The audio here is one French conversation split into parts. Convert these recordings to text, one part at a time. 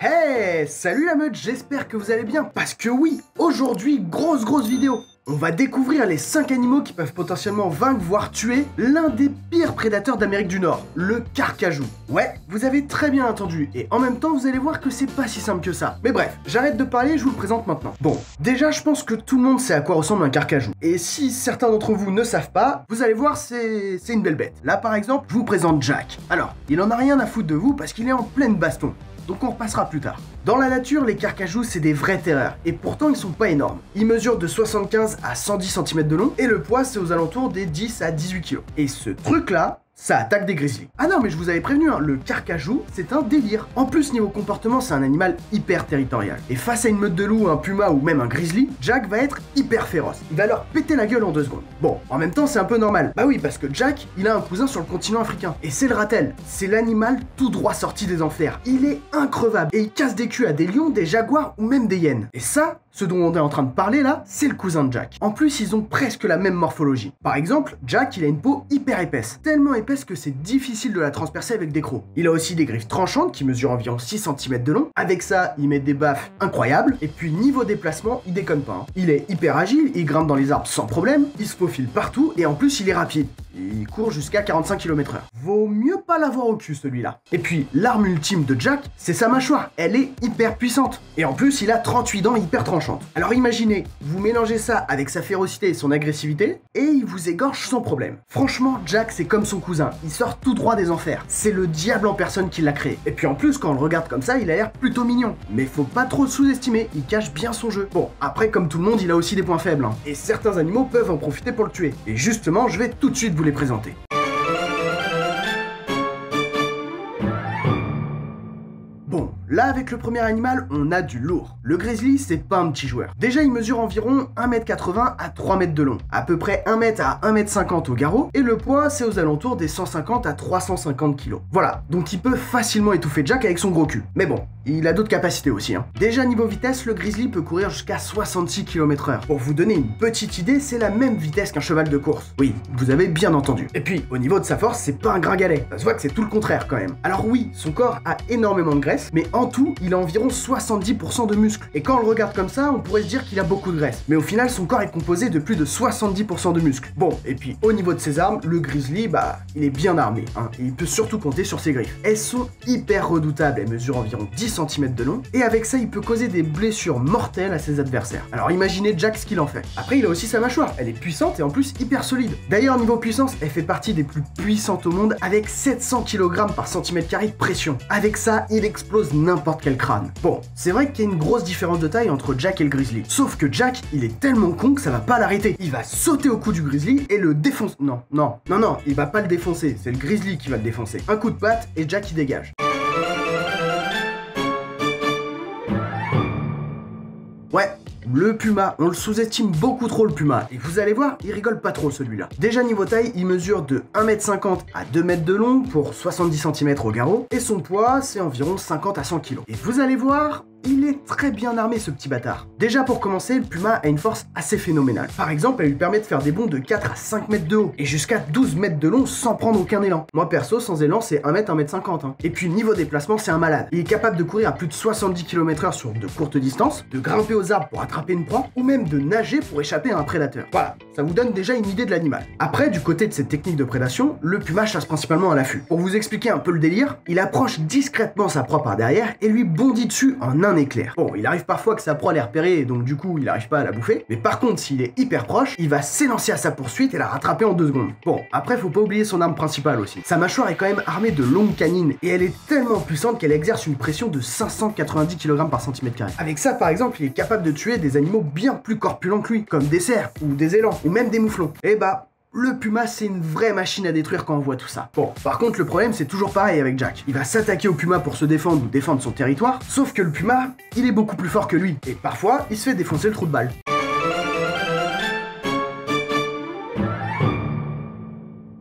Hey, salut la meute, j'espère que vous allez bien. Parce que oui, aujourd'hui, grosse vidéo. On va découvrir les 5 animaux qui peuvent potentiellement vaincre, voire tuer l'un des pires prédateurs d'Amérique du Nord, le carcajou. Ouais, vous avez très bien entendu, et en même temps, vous allez voir que c'est pas si simple que ça. Mais bref, j'arrête de parler et je vous le présente maintenant. Bon, déjà, je pense que tout le monde sait à quoi ressemble un carcajou. Et si certains d'entre vous ne savent pas, vous allez voir, c'est une belle bête. Là, par exemple, je vous présente Jack. Alors, il en a rien à foutre de vous parce qu'il est en pleine baston. Donc on repassera plus tard. Dans la nature, les carcajous, c'est des vraies terreurs, et pourtant ils sont pas énormes. Ils mesurent de 75 à 110 cm de long, et le poids c'est aux alentours des 10 à 18 kg. Et ce truc-là, ça attaque des grizzlies. Ah non, mais je vous avais prévenu, hein, le carcajou, c'est un délire. En plus, niveau comportement, c'est un animal hyper territorial. Et face à une meute de loups, un puma ou même un grizzly, Jack va être hyper féroce. Il va leur péter la gueule en 2 secondes. Bon, en même temps, c'est un peu normal. Bah oui, parce que Jack, il a un cousin sur le continent africain. Et c'est le ratel. C'est l'animal tout droit sorti des enfers. Il est increvable. Et il casse des culs à des lions, des jaguars ou même des hyènes. Et ça, ce dont on est en train de parler là, c'est le cousin de Jack. En plus, ils ont presque la même morphologie. Par exemple, Jack, il a une peau hyper épaisse. Tellement épaisse que c'est difficile de la transpercer avec des crocs. Il a aussi des griffes tranchantes qui mesurent environ 6 cm de long. Avec ça, il met des baffes incroyables. Et puis niveau déplacement, il déconne pas. Hein. Il est hyper agile, il grimpe dans les arbres sans problème, il se faufile partout et en plus il est rapide. Il court jusqu'à 45 km/h. Vaut mieux pas l'avoir au cul celui-là. Et puis l'arme ultime de Jack, c'est sa mâchoire. Elle est hyper puissante. Et en plus, il a 38 dents hyper tranchantes. Alors imaginez, vous mélangez ça avec sa férocité et son agressivité, et il vous égorge sans problème. Franchement, Jack, c'est comme son cousin. Il sort tout droit des enfers. C'est le diable en personne qui l'a créé. Et puis en plus, quand on le regarde comme ça, il a l'air plutôt mignon. Mais faut pas trop le sous-estimer, il cache bien son jeu. Bon, après, comme tout le monde, il a aussi des points faibles. Hein. Et certains animaux peuvent en profiter pour le tuer. Et justement, je vais tout de suite vous les présenter. Bon, là avec le premier animal, on a du lourd. Le grizzly, c'est pas un petit joueur. Déjà, il mesure environ 1m80 à 3 mètres de long, à peu près 1 m à 1m50 au garrot, et le poids, c'est aux alentours des 150 à 350 kg. Voilà, donc il peut facilement étouffer Jack avec son gros cul. Mais bon, il a d'autres capacités aussi. Hein. Déjà, niveau vitesse, le grizzly peut courir jusqu'à 66 km/h. Pour vous donner une petite idée, c'est la même vitesse qu'un cheval de course. Oui, vous avez bien entendu. Et puis, au niveau de sa force, c'est pas un gringalet. Ça se voit que c'est tout le contraire quand même. Alors oui, son corps a énormément de graisse, mais en tout, il a environ 70% de muscles. Et quand on le regarde comme ça, on pourrait se dire qu'il a beaucoup de graisse. Mais au final, son corps est composé de plus de 70% de muscles. Bon, et puis au niveau de ses armes, le grizzly, bah, il est bien armé. Hein, et il peut surtout compter sur ses griffes. Elles sont hyper redoutables, elles mesurent environ 10 cm de long. Et avec ça, il peut causer des blessures mortelles à ses adversaires. Alors imaginez Jack ce qu'il en fait. Après, il a aussi sa mâchoire. Elle est puissante et en plus hyper solide. D'ailleurs, niveau puissance, elle fait partie des plus puissantes au monde avec 700 kg par cm² de pression. Avec ça, il explose n'importe quel crâne. Bon, c'est vrai qu'il y a une grosse différence de taille entre Jack et le grizzly. Sauf que Jack, il est tellement con que ça va pas l'arrêter. Il va sauter au cou du grizzly et le défoncer. Non, il va pas le défoncer. C'est le grizzly qui va le défoncer. Un coup de patte et Jack il dégage. Ouais, le puma, on le sous-estime beaucoup trop le puma, et vous allez voir, il rigole pas trop celui-là. Déjà niveau taille, il mesure de 1m50 à 2 mètres de long pour 70 cm au garrot, et son poids c'est environ 50 à 100 kg. Et vous allez voir, il est très bien armé ce petit bâtard. Déjà pour commencer, le puma a une force assez phénoménale. Par exemple, elle lui permet de faire des bonds de 4 à 5 mètres de haut et jusqu'à 12 mètres de long sans prendre aucun élan. Moi perso, sans élan, c'est 1 mètre, 1 mètre 50. Hein. Et puis niveau déplacement, c'est un malade. Il est capable de courir à plus de 70 km/h sur de courtes distances, de grimper aux arbres pour attraper une proie ou même de nager pour échapper à un prédateur. Voilà, ça vous donne déjà une idée de l'animal. Après, du côté de cette technique de prédation, le puma chasse principalement à l'affût. Pour vous expliquer un peu le délire, il approche discrètement sa proie par derrière et lui bondit dessus en un éclair. Bon, il arrive parfois que sa proie l'ait repérée et donc du coup il n'arrive pas à la bouffer, mais par contre s'il est hyper proche, il va s'élancer à sa poursuite et la rattraper en 2 secondes. Bon, après faut pas oublier son arme principale aussi. Sa mâchoire est quand même armée de longues canines et elle est tellement puissante qu'elle exerce une pression de 590 kg par cm². Avec ça par exemple, il est capable de tuer des animaux bien plus corpulents que lui, comme des cerfs ou des élans ou même des mouflons. Et bah le puma, c'est une vraie machine à détruire quand on voit tout ça. Bon, par contre, le problème, c'est toujours pareil avec Jack. Il va s'attaquer au puma pour se défendre ou défendre son territoire, sauf que le puma, il est beaucoup plus fort que lui. Et parfois, il se fait défoncer le trou de balle.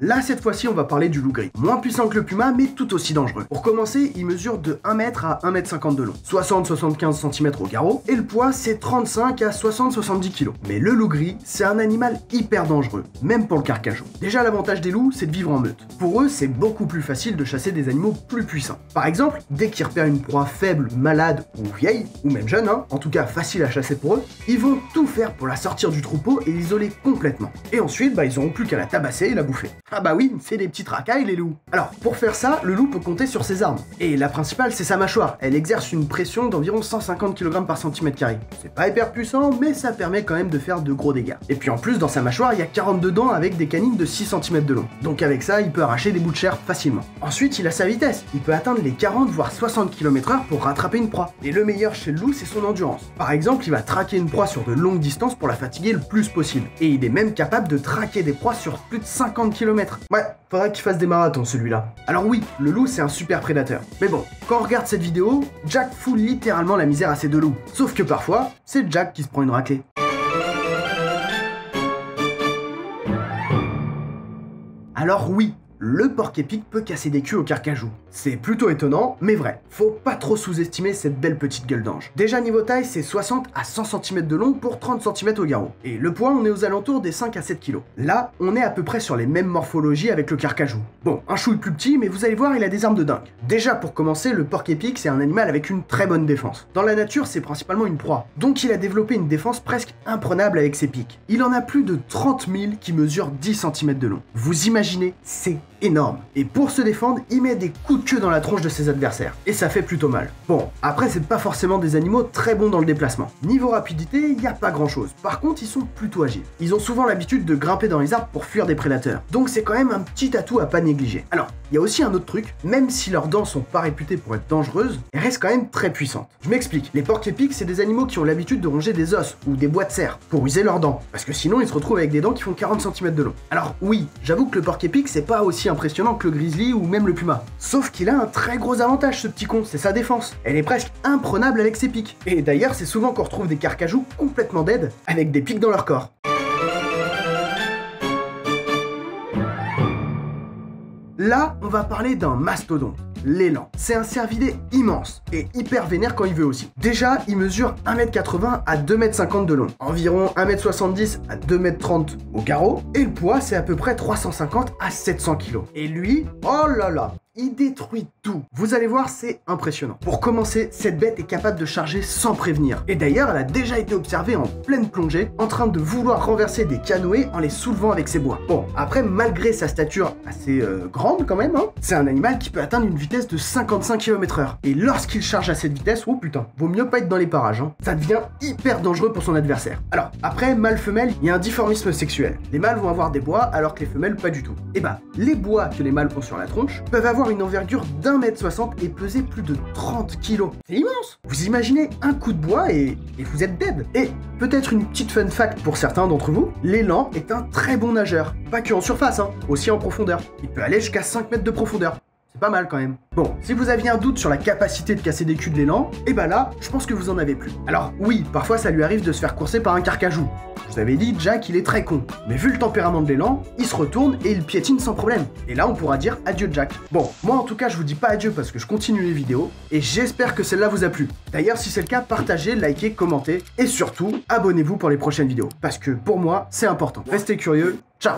Là, cette fois-ci, on va parler du loup gris. Moins puissant que le puma, mais tout aussi dangereux. Pour commencer, il mesure de 1 m à 1 m 50 de long, 60-75 cm au garrot, et le poids, c'est 35 à 60-70 kg. Mais le loup gris, c'est un animal hyper dangereux, même pour le carcajou. Déjà, l'avantage des loups, c'est de vivre en meute. Pour eux, c'est beaucoup plus facile de chasser des animaux plus puissants. Par exemple, dès qu'ils repèrent une proie faible, malade ou vieille, ou même jeune, en tout cas facile à chasser pour eux, ils vont tout faire pour la sortir du troupeau et l'isoler complètement. Et ensuite, ils n'auront plus qu'à la tabasser et la bouffer. Ah bah oui, c'est des petites racailles les loups. Alors, pour faire ça, le loup peut compter sur ses armes. Et la principale, c'est sa mâchoire. Elle exerce une pression d'environ 150 kg par cm². C'est pas hyper puissant, mais ça permet quand même de faire de gros dégâts. Et puis en plus, dans sa mâchoire, il y a 42 dents avec des canines de 6 cm de long. Donc avec ça, il peut arracher des bouts de chair facilement. Ensuite, il a sa vitesse. Il peut atteindre les 40 voire 60 km/h pour rattraper une proie. Et le meilleur chez le loup, c'est son endurance. Par exemple, il va traquer une proie sur de longues distances pour la fatiguer le plus possible. Et il est même capable de traquer des proies sur plus de 50 km. Ouais, faudra qu'il fasse des marathons celui-là. Alors oui, le loup c'est un super prédateur. Mais bon, quand on regarde cette vidéo, Jack fout littéralement la misère à ces deux loups. Sauf que parfois, c'est Jack qui se prend une raclée. Alors oui, le porc-épic peut casser des culs au carcajou. C'est plutôt étonnant, mais vrai. Faut pas trop sous-estimer cette belle petite gueule d'ange. Déjà niveau taille, c'est 60 à 100 cm de long pour 30 cm au garrot. Et le poids, on est aux alentours des 5 à 7 kg. Là, on est à peu près sur les mêmes morphologies avec le carcajou. Bon, un chouille plus petit, mais vous allez voir, il a des armes de dingue. Déjà, pour commencer, le porc-épic, c'est un animal avec une très bonne défense. Dans la nature, c'est principalement une proie. Donc il a développé une défense presque imprenable avec ses pics. Il en a plus de 30 000 qui mesurent 10 cm de long. Vous imaginez, c'est énorme. Et pour se défendre, il met des coups de queue dans la tronche de ses adversaires. Et ça fait plutôt mal. Bon, après c'est pas forcément des animaux très bons dans le déplacement. Niveau rapidité, il n'y a pas grand chose. Par contre, ils sont plutôt agiles. Ils ont souvent l'habitude de grimper dans les arbres pour fuir des prédateurs. Donc c'est quand même un petit atout à pas négliger. Alors, il y a aussi un autre truc, même si leurs dents sont pas réputées pour être dangereuses, elles restent quand même très puissantes. Je m'explique, les porcs-épics, c'est des animaux qui ont l'habitude de ronger des os ou des bois de serre pour user leurs dents. Parce que sinon, ils se retrouvent avec des dents qui font 40 cm de long. Alors oui, j'avoue que le porc-épic, c'est pas aussi impressionnant que le grizzly ou même le puma. Sauf qu'il a un très gros avantage ce petit con, c'est sa défense. Elle est presque imprenable avec ses pics. Et d'ailleurs c'est souvent qu'on retrouve des carcajous complètement dead avec des pics dans leur corps. Là, on va parler d'un mastodonte. L'élan. C'est un cervidé immense et hyper vénère quand il veut aussi. Déjà, il mesure 1,80 m à 2,50 m de long, environ 1,70 m à 2,30 m au garrot, et le poids c'est à peu près 350 à 700 kg. Et lui, oh là là, il détruit tout. Vous allez voir, c'est impressionnant. Pour commencer, cette bête est capable de charger sans prévenir. Et d'ailleurs, elle a déjà été observée en pleine plongée, en train de vouloir renverser des canoës en les soulevant avec ses bois. Bon, après, malgré sa stature assez grande quand même, c'est un animal qui peut atteindre une vitesse de 55 km/h. Et lorsqu'il charge à cette vitesse, oh putain, vaut mieux pas être dans les parages, ça devient hyper dangereux pour son adversaire. Alors, après, mâle-femelle, il y a un dimorphisme sexuel. Les mâles vont avoir des bois, alors que les femelles pas du tout. Et bah, les bois que les mâles ont sur la tronche peuvent avoir une envergure d'1,60 m et peser plus de 30 kg. C'est immense. Vous imaginez un coup de bois et vous êtes dead. Et peut-être une petite fun fact pour certains d'entre vous, l'élan est un très bon nageur. Pas que en surface, aussi en profondeur. Il peut aller jusqu'à 5 mètres de profondeur. C'est pas mal quand même. Bon, si vous aviez un doute sur la capacité de casser des culs de l'élan, et bah là, je pense que vous en avez plus. Alors oui, parfois ça lui arrive de se faire courser par un carcajou. Je vous avais dit, Jack, il est très con. Mais vu le tempérament de l'élan, il se retourne et il piétine sans problème. Et là, on pourra dire adieu Jack. Bon, moi en tout cas, je vous dis pas adieu parce que je continue les vidéos, et j'espère que celle-là vous a plu. D'ailleurs, si c'est le cas, partagez, likez, commentez, et surtout, abonnez-vous pour les prochaines vidéos. Parce que pour moi, c'est important. Restez curieux, ciao!